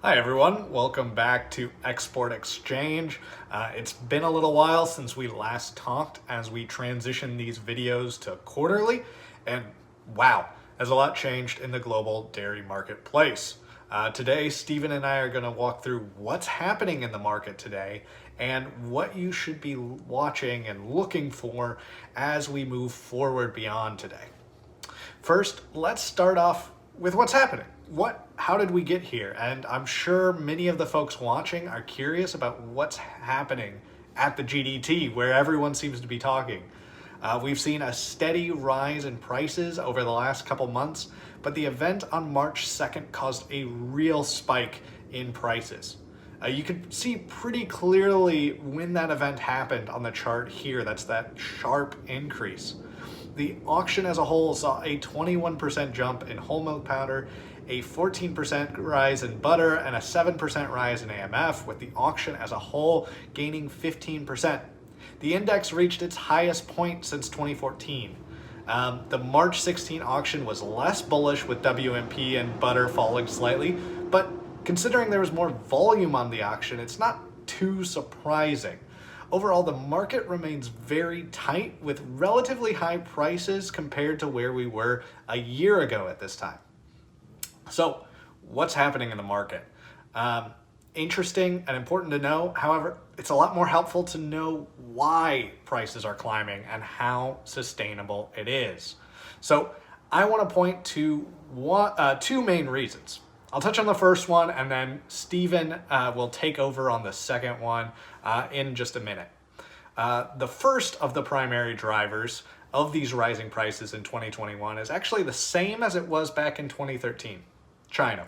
Hi everyone, welcome back to Export Exchange. It's been a little while since we last talked as we transition these videos to quarterly, and wow, has a lot changed in the global dairy marketplace. Today, Stephen and I are going to walk through what's happening in the market today and what you should be watching and looking for as we move forward beyond today. First, let's start off with what's happening. How did we get here? And I'm sure many of the folks watching are curious about what's happening at the GDT, where everyone seems to be talking. We've seen a steady rise in prices over the last couple months, but the event on March 2nd caused a real spike in prices. You can see pretty clearly when that event happened on the chart here. That's that sharp increase. The auction as a whole saw a 21% jump in whole milk powder, a 14% rise in butter, and a 7% rise in AMF, with the auction as a whole gaining 15%. The index reached its highest point since 2014. The March 16 auction was less bullish, with WMP and butter falling slightly, but considering there was more volume on the auction, it's not too surprising. Overall, the market remains very tight with relatively high prices compared to where we were a year ago at this time. So, what's happening in the market? Interesting and important to know. However, it's a lot more helpful to know why prices are climbing and how sustainable it is. So, I want to point to two main reasons. I'll touch on the first one, and then Stephen will take over on the second one in just a minute. The first of the primary drivers of these rising prices in 2021 is actually the same as it was back in 2013, China.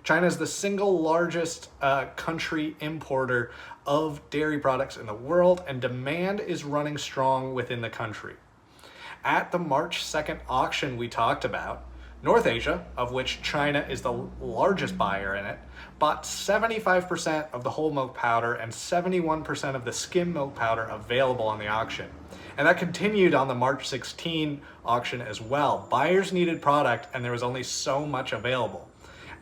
China is the single largest country importer of dairy products in the world, and demand is running strong within the country. At the March 2nd auction we talked about, North Asia, of which China is the largest buyer in it, bought 75% of the whole milk powder and 71% of the skim milk powder available on the auction. And that continued on the March 16 auction as well. Buyers needed product and there was only so much available.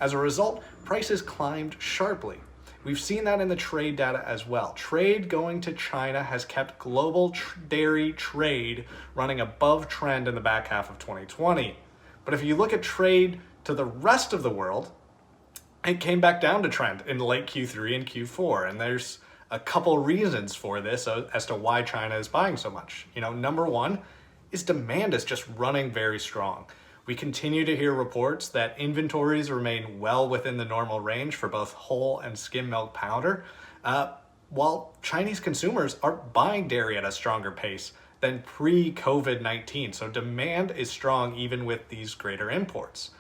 As a result, prices climbed sharply. We've seen that in the trade data as well. Trade going to China has kept global dairy trade running above trend in the back half of 2020. But if you look at trade to the rest of the world, it came back down to trend in late Q3 and Q4. And there's a couple reasons for this as to why China is buying so much. Number one is demand is just running very strong. We continue to hear reports that inventories remain well within the normal range for both whole and skim milk powder, while Chinese consumers are buying dairy at a stronger pace than pre-COVID-19. So demand is strong even with these greater imports.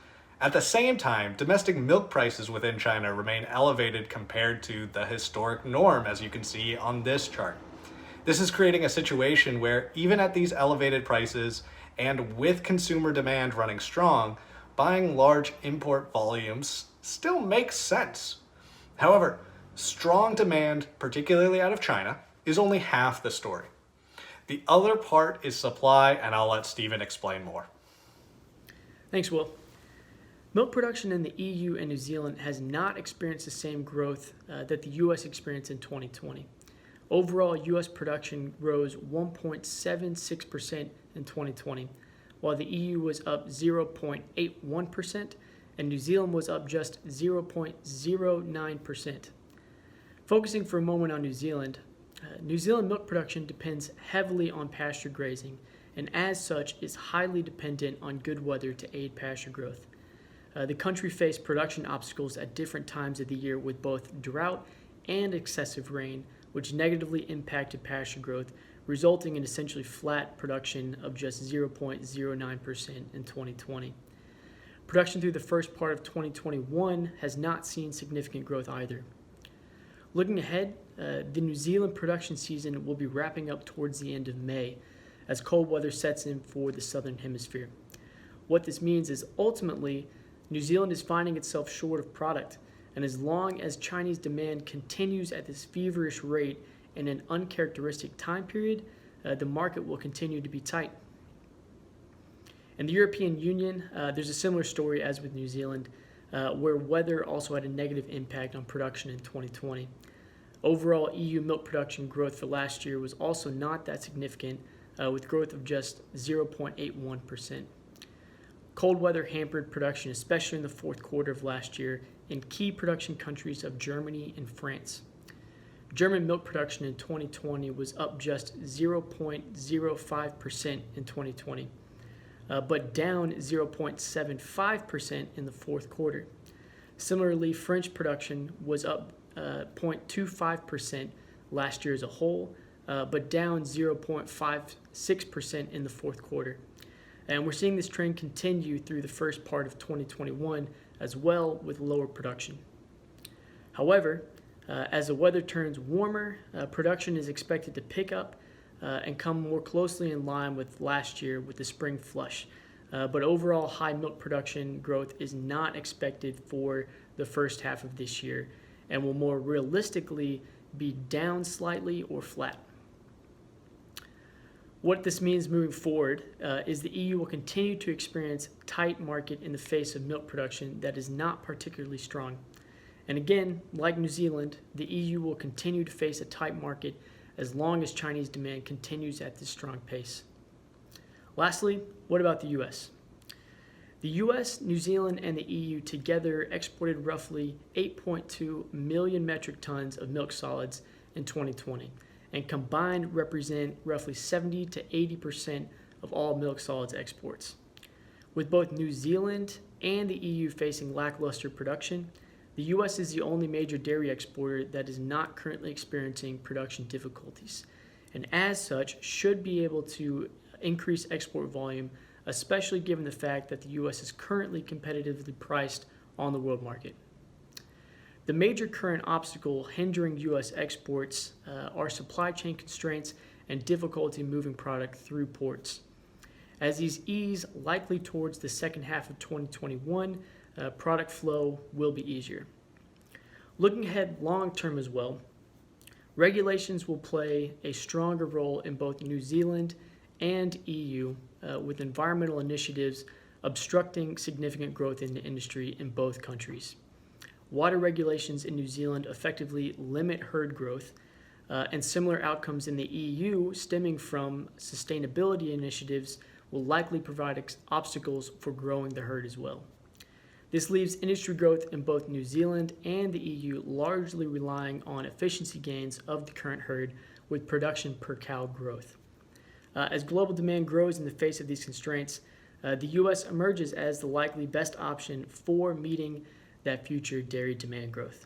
At the same time, domestic milk prices within China remain elevated compared to the historic norm, as you can see on this chart. This is creating a situation where even at these elevated prices and with consumer demand running strong, buying large import volumes still makes sense. However, strong demand, particularly out of China, is only half the story. The other part is supply, and I'll let Stephen explain more. Thanks, Will. Milk production in the EU and New Zealand has not experienced the same growth that the U.S. experienced in 2020. Overall, U.S. production rose 1.76% in 2020, while the EU was up 0.81% and New Zealand was up just 0.09%. Focusing for a moment on New Zealand milk production depends heavily on pasture grazing, and as such is highly dependent on good weather to aid pasture growth. The country faced production obstacles at different times of the year with both drought and excessive rain, which negatively impacted pasture growth, resulting in essentially flat production of just 0.09% in 2020. Production through the first part of 2021 has not seen significant growth either. Looking ahead, the New Zealand production season will be wrapping up towards the end of May as cold weather sets in for the southern hemisphere. What this means is ultimately New Zealand is finding itself short of product, and as long as Chinese demand continues at this feverish rate in an uncharacteristic time period, the market will continue to be tight. In the European Union, there's a similar story as with New Zealand. where weather also had a negative impact on production in 2020. Overall, EU milk production growth for last year was also not that significant, with growth of just 0.81%. Cold weather hampered production, especially in the fourth quarter of last year, in key production countries of Germany and France. German milk production in 2020 was up just 0.05% in 2020, but down 0.75% in the fourth quarter. Similarly, French production was up 0.25% last year as a whole, but down 0.56% in the fourth quarter. And we're seeing this trend continue through the first part of 2021 as well, with lower production. However, as the weather turns warmer, production is expected to pick up and come more closely in line with last year with the spring flush. But overall, high milk production growth is not expected for the first half of this year and will more realistically be down slightly or flat. What this means moving forward is the EU will continue to experience tight market in the face of milk production that is not particularly strong. And again, like New Zealand, the EU will continue to face a tight market as long as Chinese demand continues at this strong pace. Lastly, what about the US? The US, New Zealand, and the EU together exported roughly 8.2 million metric tons of milk solids in 2020, and combined represent roughly 70 to 80% of all milk solids exports. With both New Zealand and the EU facing lackluster production, the US is the only major dairy exporter that is not currently experiencing production difficulties, and as such should be able to increase export volume, especially given the fact that the US is currently competitively priced on the world market. The major current obstacle hindering U.S. exports are supply chain constraints and difficulty moving product through ports. As these ease likely towards the second half of 2021, product flow will be easier. Looking ahead long term as well, regulations will play a stronger role in both New Zealand and EU, with environmental initiatives obstructing significant growth in the industry in both countries. Water regulations in New Zealand effectively limit herd growth, and similar outcomes in the EU stemming from sustainability initiatives will likely provide obstacles for growing the herd as well. This leaves industry growth in both New Zealand and the EU largely relying on efficiency gains of the current herd with production per cow growth. As global demand grows in the face of these constraints, the U.S. emerges as the likely best option for meeting that future dairy demand growth.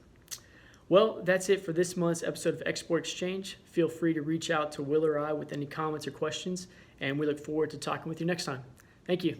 Well, that's it for this month's episode of Export Exchange. Feel free to reach out to Will or I with any comments or questions, and we look forward to talking with you next time. Thank you.